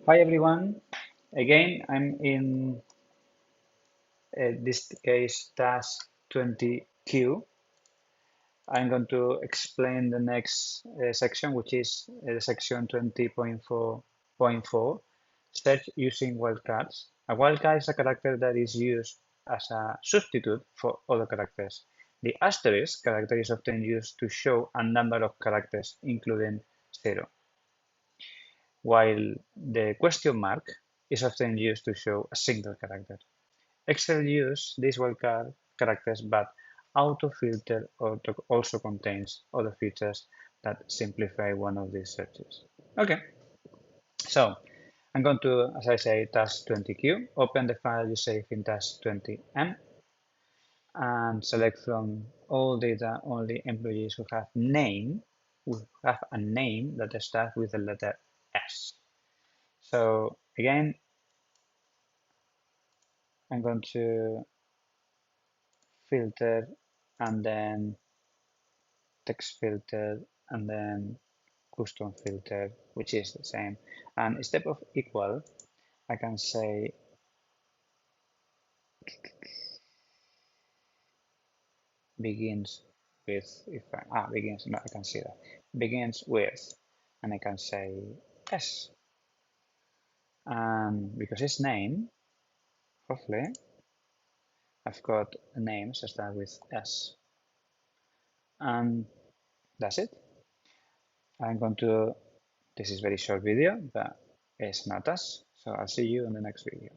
Hi everyone, again I'm in this case Task20Q. I'm going to explain the next section, which is section 20.4.4, search using wildcards. A wildcard is a character that is used as a substitute for other characters. The asterisk character is often used to show a number of characters, including 0, while the question mark is often used to show a single character. Excel uses these wildcard characters, but autofilter also contains other features that simplify one of these searches. Okay, so I'm going to, as I say, Task20Q, open the file you save in Task20M, and select from all data only employees who have a name that starts with the letter S. So again, I'm going to filter and then text filter and then custom filter, which is the same. And instead of equal, I can say begins with, if I, begins, no, I can see that. Begins with, and I can say S. And because it's name, hopefully, I've got names that start with S. And that's it. I'm going to, this is very short video, but it's not us. So I'll see you in the next video.